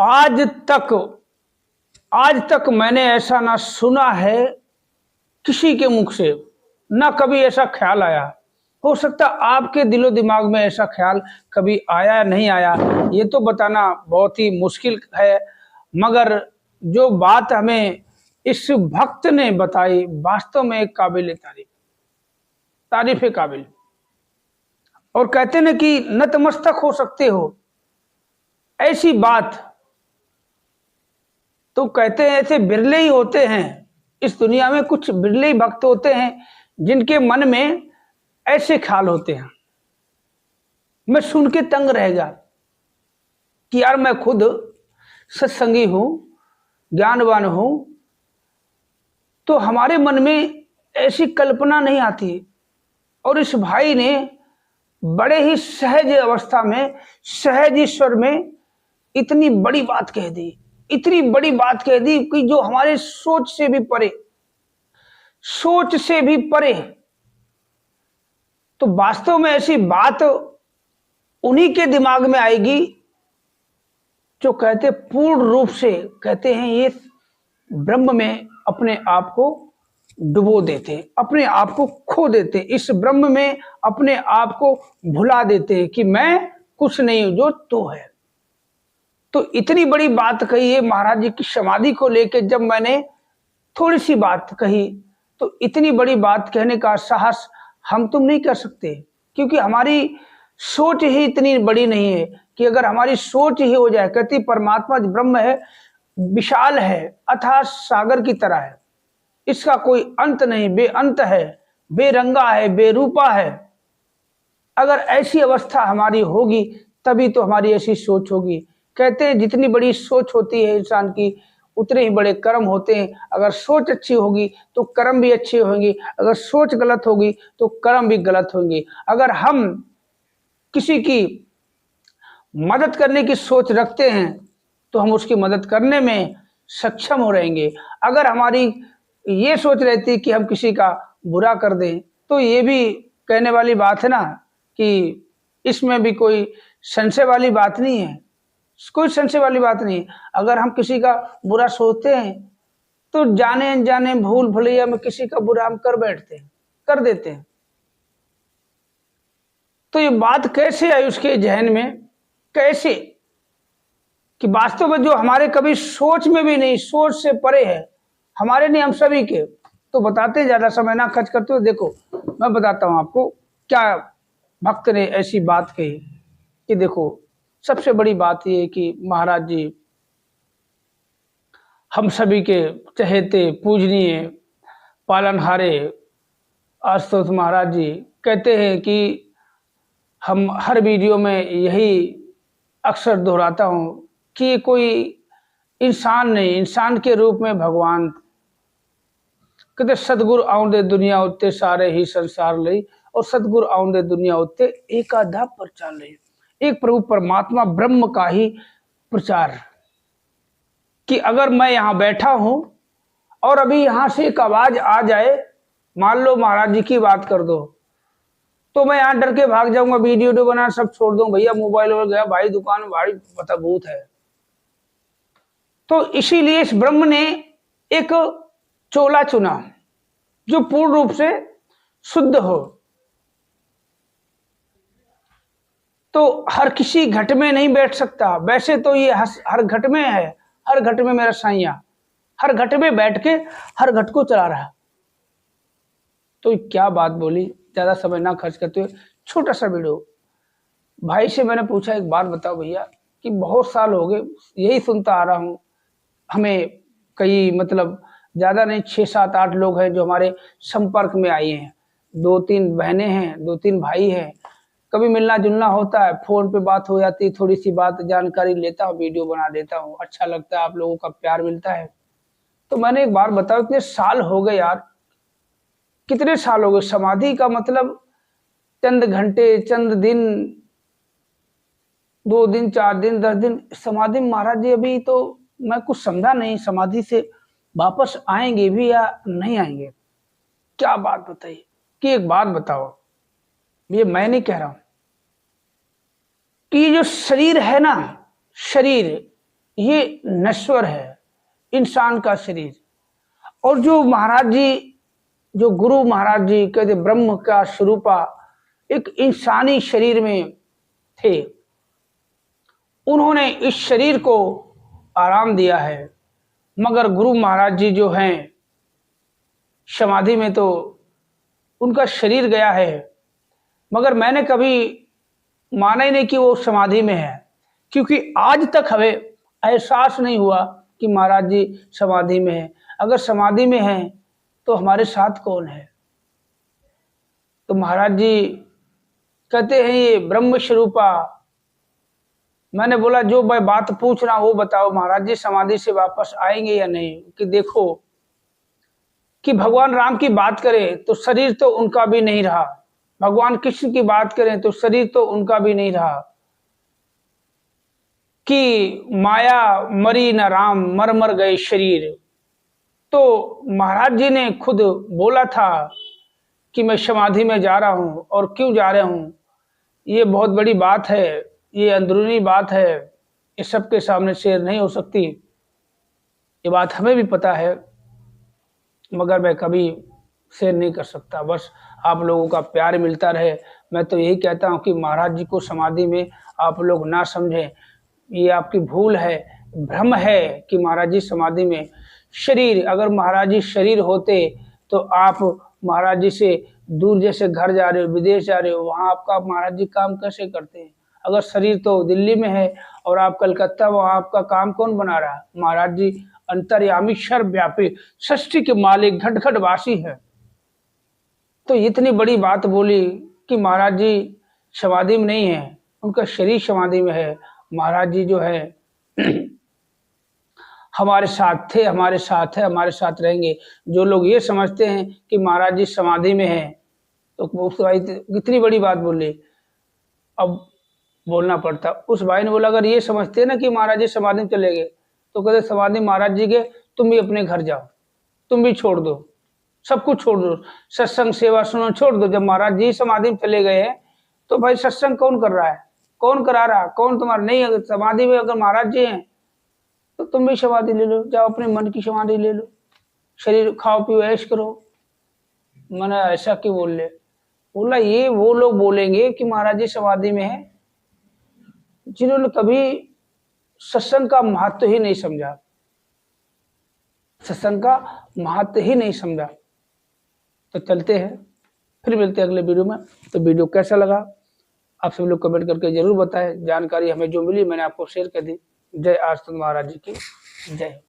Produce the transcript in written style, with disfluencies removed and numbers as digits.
आज तक आज तक मैंने ऐसा ना सुना है किसी के मुख से, ना कभी ऐसा ख्याल आया। हो सकता आपके दिलो दिमाग में ऐसा ख्याल कभी आया या नहीं आया, ये तो बताना बहुत ही मुश्किल है। मगर जो बात हमें इस भक्त ने बताई वास्तव में एक काबिल तारीफ, तारीफ काबिल। और कहते ना कि नतमस्तक हो सकते हो, ऐसी बात तो कहते हैं ऐसे बिरले ही होते हैं इस दुनिया में। कुछ बिरले ही भक्त होते हैं जिनके मन में ऐसे ख्याल होते हैं। मैं सुन के तंग रहेगा कि यार मैं खुद सत्संगी हूं, ज्ञानवान हूं, तो हमारे मन में ऐसी कल्पना नहीं आती। और इस भाई ने बड़े ही सहज अवस्था में, सहज ईश्वर में इतनी बड़ी बात कह दी, इतनी बड़ी बात कह दी कि जो हमारे सोच से भी परे, सोच से भी परे। तो वास्तव में ऐसी बात उन्हीं के दिमाग में आएगी जो कहते पूर्ण रूप से कहते हैं ये ब्रह्म में अपने आप को डुबो देते, अपने आप को खो देते, इस ब्रह्म में अपने आप को भुला देते कि मैं कुछ नहीं हूं, जो तू है। तो इतनी बड़ी बात कही है महाराज जी की समाधि को लेकर। जब मैंने थोड़ी सी बात कही तो इतनी बड़ी बात कहने का साहस हम तुम नहीं कर सकते, क्योंकि हमारी सोच ही इतनी बड़ी नहीं है कि अगर हमारी सोच ही हो जाए। कहती परमात्मा ब्रह्म है, विशाल है, अथाह सागर की तरह है, इसका कोई अंत नहीं, बेअंत है, बेरंगा है, बेरूपा है। अगर ऐसी अवस्था हमारी होगी तभी तो हमारी ऐसी सोच होगी। कहते हैं जितनी बड़ी सोच होती है इंसान की, उतने ही बड़े कर्म होते हैं। अगर सोच अच्छी होगी तो कर्म भी अच्छे होंगे, अगर सोच गलत होगी तो कर्म भी गलत होंगे। अगर हम किसी की मदद करने की सोच रखते हैं तो हम उसकी मदद करने में सक्षम हो रहेंगे। अगर हमारी ये सोच रहती कि हम किसी का बुरा कर दें, तो ये भी कहने वाली बात है ना कि इसमें भी कोई संशय वाली बात नहीं है, कोई संशय वाली बात नहीं। अगर हम किसी का बुरा सोचते हैं तो जाने अनजाने भूल भुलैया में किसी का बुरा हम कर बैठते हैं, कर देते हैं। तो ये बात कैसे आई उसके जहन में, कैसे कि वास्तव में जो हमारे कभी सोच में भी नहीं, सोच से परे है, हमारे नहीं हम सभी के। तो बताते ज्यादा समय ना खर्च करते हो। देखो मैं बताता हूं आपको क्या भक्त ने ऐसी बात कही कि देखो सबसे बड़ी बात यह कि महाराज जी हम सभी के चहेते पूजनीय पालनहारे आशुतोष महाराज जी कहते हैं कि हम हर वीडियो में यही अक्सर दोहराता हूं कि कोई इंसान नहीं, इंसान के रूप में भगवान। कहते सतगुरु आउंदे दुनिया उत्ते सारे ही संसार लई, और सतगुरु आउंदे दुनिया उत्ते एक आधा प्रचार लई। एक प्रभु परमात्मा ब्रह्म का ही प्रचार। कि अगर मैं यहां बैठा हूं और अभी यहां से एक आवाज आ जाए, मान लो महाराज जी की बात कर दो, तो मैं यहां डर के भाग जाऊंगा, वीडियो बनाना सब छोड़ दूं, भैया मोबाइल हो गया, भाई दुकान में भाई पता भूत है। तो इसीलिए इस ब्रह्म ने एक चोला चुना जो पूर्ण रूप से शुद्ध हो। तो हर किसी घट में नहीं बैठ सकता, वैसे तो ये हर घट में है, हर घट में मेरा साईया हर घट में बैठ के हर घट को चला रहा। तो क्या बात बोली, ज्यादा समय ना खर्च करते हुए छोटा सा वीडियो। भाई से मैंने पूछा एक बात बताओ भैया कि बहुत साल हो गए यही सुनता आ रहा हूं, हमें कई मतलब ज्यादा नहीं 6-7-8 लोग हैं जो हमारे संपर्क में आए हैं। 2-3 बहनें हैं, 2-3 भाई हैं। कभी मिलना जुलना होता है, फोन पे बात हो जाती है, थोड़ी सी बात जानकारी लेता हूँ, वीडियो बना देता हूँ, अच्छा लगता है, आप लोगों का प्यार मिलता है। तो मैंने एक बार बताओ इतने साल हो गए यार, कितने साल हो गए। समाधि का मतलब चंद घंटे, चंद दिन, 2 दिन, 4 दिन, 10 दिन समाधि। महाराज जी अभी तो मैं कुछ समझा नहीं, समाधि से वापस आएंगे भी या नहीं आएंगे। क्या बात बताइए कि एक बात बताओ, ये मैं नहीं कह रहा हूं कि ये जो शरीर है ना, शरीर ये नश्वर है, इंसान का शरीर। और जो महाराज जी, जो गुरु महाराज जी कहते ब्रह्म का स्वरूपा एक इंसानी शरीर में थे, उन्होंने इस शरीर को आराम दिया है। मगर गुरु महाराज जी जो हैं समाधि में, तो उनका शरीर गया है, मगर मैंने कभी माना ही नहीं कि वो समाधि में है, क्योंकि आज तक हमें एहसास नहीं हुआ कि महाराज जी समाधि में है। अगर समाधि में है तो हमारे साथ कौन है? तो महाराज जी कहते हैं ये ब्रह्म स्वरूपा। मैंने बोला जो मैं बात पूछ रहा हूं वो बताओ, महाराज जी समाधि से वापस आएंगे या नहीं? कि देखो कि भगवान राम की बात करें तो शरीर तो उनका भी नहीं रहा, भगवान कृष्ण की बात करें तो शरीर तो उनका भी नहीं रहा, कि माया मरी न राम मर मर गए शरीर। तो महाराज जी ने खुद बोला था कि मैं समाधि में जा रहा हूं, और क्यों जा रहा हूं ये बहुत बड़ी बात है, ये अंदरूनी बात है, ये सबके सामने शेयर नहीं हो सकती। ये बात हमें भी पता है, मगर मैं कभी शेयर नहीं कर सकता। बस आप लोगों का प्यार मिलता रहे। मैं तो यही कहता हूं कि महाराज जी को समाधि में आप लोग ना समझें, ये आपकी भूल है, भ्रम है कि महाराज जी समाधि में। शरीर, अगर महाराज जी शरीर होते तो आप महाराज जी से दूर, जैसे घर जा रहे हो, विदेश जा रहे हो, वहां आपका महाराज जी काम कैसे करते हैं? अगर शरीर तो दिल्ली में है और आप कलकत्ता, वहां आपका काम कौन बना रहा है? महाराज जी अंतर्यामी सर्वव्यापी सृष्टि के मालिक घट घट वासी है। तो इतनी बड़ी बात बोली कि महाराज जी समाधि में नहीं है, उनका शरीर समाधि में है। महाराज जी जो है हमारे साथ थे, हमारे साथ है, हमारे साथ रहेंगे। जो लोग ये समझते हैं कि महाराज जी समाधि में है, तो उस भाई कितनी बड़ी बात बोली, अब बोलना पड़ता। उस भाई ने बोला अगर ये समझते ना कि महाराज जी समाधि में चले गए, तो कहते समाधि महाराज जी के, तुम भी अपने घर जाओ, तुम भी छोड़ दो, सब कुछ छोड़ दो, सत्संग सेवा सुनो छोड़ दो। जब महाराज जी समाधि में चले गए हैं तो भाई सत्संग कौन कर रहा है, कौन करा रहा, कौन तुम्हारा नहीं? अगर समाधि में अगर महाराज जी हैं तो तुम भी समाधि ले लो, जाओ अपने मन की समाधि ले लो, शरीर खाओ पियो ऐश करो। मैंने ऐसा क्यों बोल ले? बोला ये वो लोग बोलेंगे कि महाराज जी समाधि में है जिन्होंने कभी सत्संग का महत्व ही नहीं समझा, सत्संग का महत्व ही नहीं समझा। तो चलते हैं, फिर मिलते हैं अगले वीडियो में। तो वीडियो कैसा लगा आप सब लोग कमेंट करके जरूर बताएं। जानकारी हमें जो मिली मैंने आपको शेयर कर दी। जय आस्तिक महाराज जी की जय।